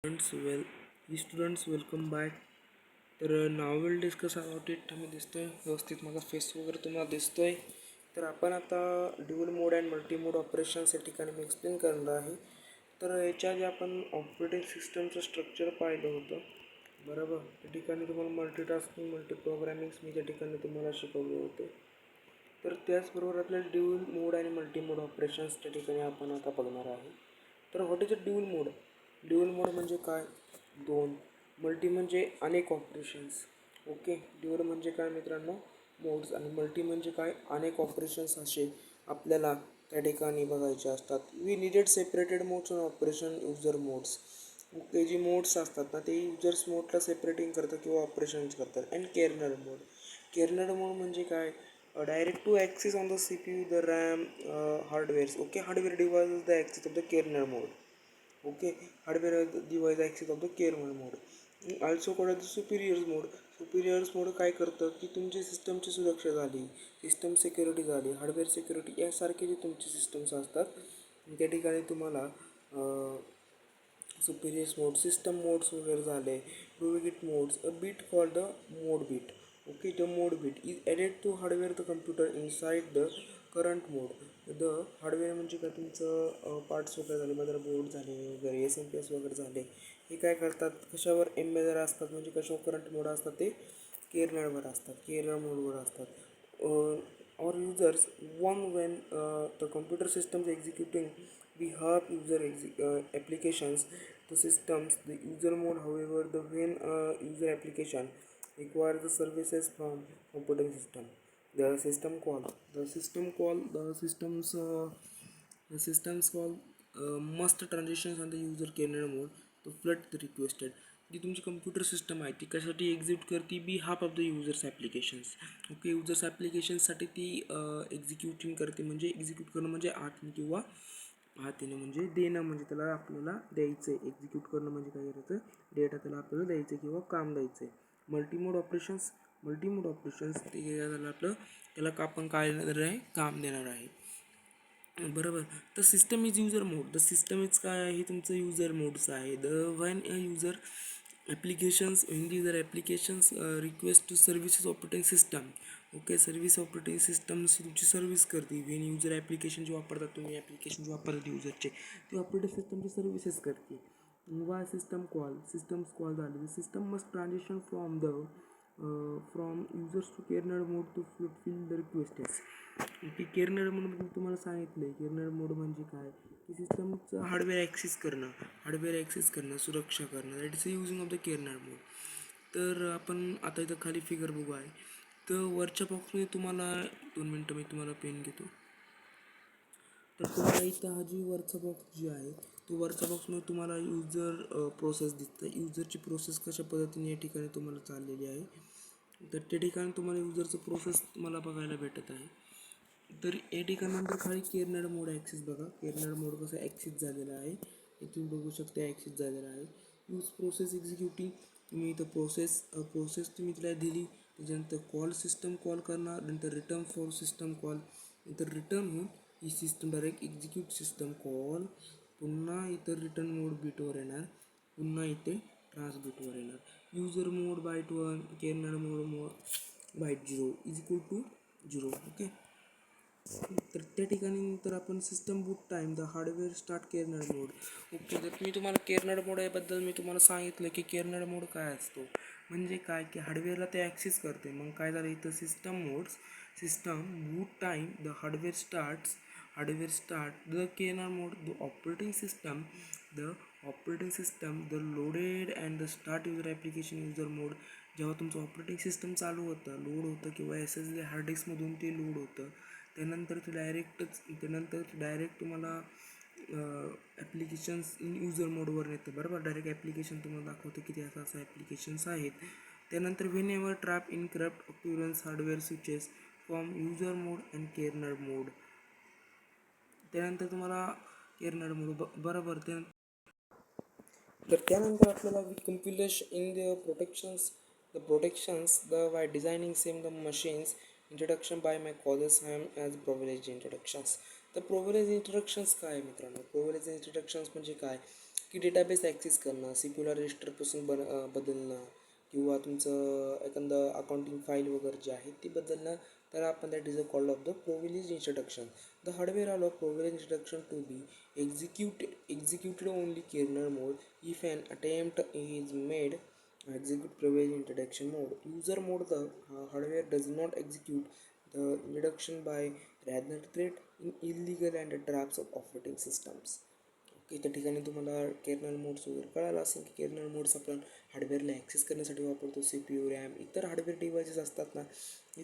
Students welcome back. तर नाव will discuss about it. आम्ही दिसतोय व्यवस्थित, माझा फेस वगैरे तुम्हाला दिसतोय. तर आपण आता dual mode and multi mode operations या ठिकाणी मी एक्सप्लेन करणार आहे. तर याच्या आधी आपण ऑपरेटिंग सिस्टमचं स्ट्रक्चर पाहिलं होतं, बरोबर. त्या ठिकाणी तुम्हाला मल्टीटास्किंग मल्टी प्रोग्रॅमिंग्स मी त्या ठिकाणी तुम्हाला शिकवले होते. तर त्याचबरोबर आपल्याला ड्युअल मोड आणि मल्टी मोड ऑपरेशन्स त्या ठिकाणी आपण आता बघणार आहे. तर what is a dual mode? Dual mode म्हणजे काय? दोन. मल्टी म्हणजे अनेक ऑपरेशन्स. ओके. ड्युअल म्हणजे काय मित्रांनो? मोड्स. आणि मल्टी म्हणजे काय? अनेक ऑपरेशन्स असे आपल्याला त्या ठिकाणी बघायचे असतात. We needed separated modes and operation user modes. Okay. जी मोड्स असतात ना, ते युजर्स मोडला सेपरेटिंग करतात किंवा ऑपरेशन्स करतात. And kernel mode. केर्नल मोड म्हणजे काय? Direct to access on the CPU, the RAM, hardwares. Okay, hardware device is the access of the kernel mode. Okay, hardware device access of the kernel mode. Also called the superior mode. Superior mode काय करतं की तुमची सिस्टमची सुरक्षा झाली, system security झाली, hardware security यासारखे जे तुमचे सिस्टम्स असतात त्या ठिकाणी तुम्हाला सुपिरियस मोड, सिस्टम मोड्स वगैरे झाले, प्रोविगिट modes, a bit called the mode bit. Okay, the mode bit is added to hardware the computer inside the current mode. द हार्डवेअर म्हणजे काय? तुमचं पार्ट्स वगैरे झाले, मदरबोर्ड झाले वगैरे, SMP वगैरे झाले, हे काय करतात? कशावर एम्बेडेड असतात, म्हणजे कशावर करंट मोड असतात? ते केर्नलवर असतात, केर्नल मोडवर असतात. Our users one when the computer systems executing we have applications, the systems, the user mode. However, the when user application requires the services from operating system, the system call must transitions on the user kernel mode to flood the requested. जी तुमची computer system आहे ती कशासाठी execute करते? Behalf of the users applications. Okay, users ॲप्लिकेशन्ससाठी ती executing करते. म्हणजे execute करणं म्हणजे आतून किंवा हातीने, म्हणजे देणं, म्हणजे त्याला आपल्याला द्यायचं आहे. एक्झिक्यूट करणं म्हणजे काय करायचं? डेटा त्याला आपल्याला द्यायचं आहे किंवा काम द्यायचं आहे. मल्टीमोड ऑपरेशन्स ते काय झालं आपलं? त्याला आपण काय देणार आहे? काम देणार आहे, बरोबर. तर system is user mode. The system is काय आहे? तुमचं युजर मोड्स आहे. The when user applications, in user applications request to services operating system. Okay, service operating systems तुमची सर्व्हिस करते. व्हेन युजर ॲप्लिकेशन जे वापरतात तुम्ही, ॲप्लिकेशन जे वापरतात युजरचे, ते ऑपरेटिंग सिस्टमची सर्व्हिसेस करते. किंवा सिस्टम्स कॉल झाले. The system must transition from users to kernel mode to fulfil the requests. की केर्नल मोड म्हणजे तुम्हाला सांगितलं आहे, केर्नल मोड म्हणजे काय? की सिस्टमचं हार्डवेअर ॲक्सेस करणं, सुरक्षा करणं, that is using of the kernel mode. तर आपण आता इथं खाली फिगर बघू आहे. तर वरच्या बॉक्समध्ये तुम्हाला 2 मिनटं मी तुम्हाला पेन घेतो. तर तुम्हाला इथं हा जी वरचा बॉक्स जी आहे, तो वरच्या बॉक्समध्ये तुम्हाला युजर प्रोसेस दिसतं. युजरची प्रोसेस कशा पद्धतीने या ठिकाणी तुम्हाला चाललेली आहे. तर त्या ठिकाणी तुम्हाला युजरचं प्रोसेस मला बघायला भेटत आहे. तर या ठिकाणानंतर खाली केर्नल मोड ॲक्सेस बघा. केर्नल मोड कसं ॲक्सेस झालेला आहे, इथून बघू शकता ॲक्सेस झालेला आहे. यूज प्रोसेस एक्झिक्युटिंग, तुम्ही इथं प्रोसेस तुम्ही तिला दिली. त्याच्यानंतर कॉल सिस्टम कॉल करणार, नंतर रिटर्न फॉर सिस्टम कॉल, नंतर रिटर्न होऊन ही system direct execute system call, पुन्हा इथं रिटर्न मोड बीटवर येणार, पुन्हा इथे ट्रान्सबिटवर येणार. User mode byte 1, kernel mode byte 0 is equal to 0. Okay. तर त्या ठिकाणी नंतर आपण system boot time, the hardware start kernel mode. Okay, तर मी तुम्हाला केर्नल मोड याबद्दल मी तुम्हाला सांगितलं की केर्नल मोड काय असतो, म्हणजे काय की हार्डवेअरला ते ॲक्सेस करते. मग काय झालं इथं? System boot time, the hardware start the kernel mode, the loaded and the start user application user mode. जेव्हा तुमचं ऑपरेटिंग सिस्टम चालू लोड होतं किंवा SSD हार्ड डिस्कमधून ते लोड होतं, त्यानंतर डायरेक्ट तुम्हाला ॲप्लिकेशन्स इन युजर मोडवर येतं, बरोबर. डायरेक्ट ॲप्लिकेशन तुम्हाला दाखवतं की ते असं ॲप्लिकेशन्स आहेत. त्यानंतर whenever trap interrupt occurrence hardware switches from user mode and kernel mode. त्यानंतर तुम्हाला केर्नल मोड बरोबर. त्यानंतर आपल्याला compulsion in protections by designing same the machines. Introduction by my college I am as privilege introductions. तर privilege इंट्रोडक्शन्स काय आहे मित्रांनो? प्रोव्हिलेज इंट्रोडक्शन्स म्हणजे काय? की डेटाबेस ॲक्सेस करणं, सी पी यूला रजिस्टरपासून बदलणं किंवा तुमचं एखादं अकाउंटिंग फाईल वगैरे जे आहे ती बदलणं, तर आपण that is a called of the privilege introduction. The hardware allow privilege introduction to be executed only kernel mode if an attempt is made execute privilege introduction mode. User mode, the hardware does not execute the introduction by rather threat in illegal and traps of operating systems. Okay, त्या ठिकाणी तुम्हाला kernel modes वगैरे कळालं असेल की kernel modes आपण हार्डवेअरला access करण्यासाठी वापरतो. सी पी यू, रॅम, इतर हार्डवेअर डिव्हायसेस असतात ना,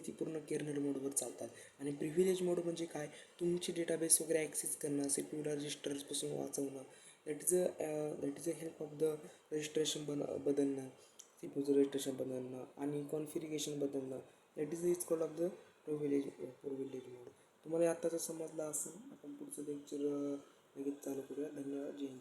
ती पूर्ण केर्नल मोडवर चालतात. आणि प्रिव्हिलेज मोड म्हणजे काय, तुमची डेटाबेस वगैरे ॲक्सेस करणं, सी पी यूला रजिस्टर्सपासून वाचवणं, that is a help of the registration बदलणं, सी पी यूचं रजिस्ट्रेशन बदलणं आणि कॉन्फिगरेशन बदलणं, that is called of the privilege mode. तुम्हाला आत्ताचं समजलं असेल. आपण पुढचं लेक्चर लगेच चालू करूया. धन्यवाद. जय हिंद.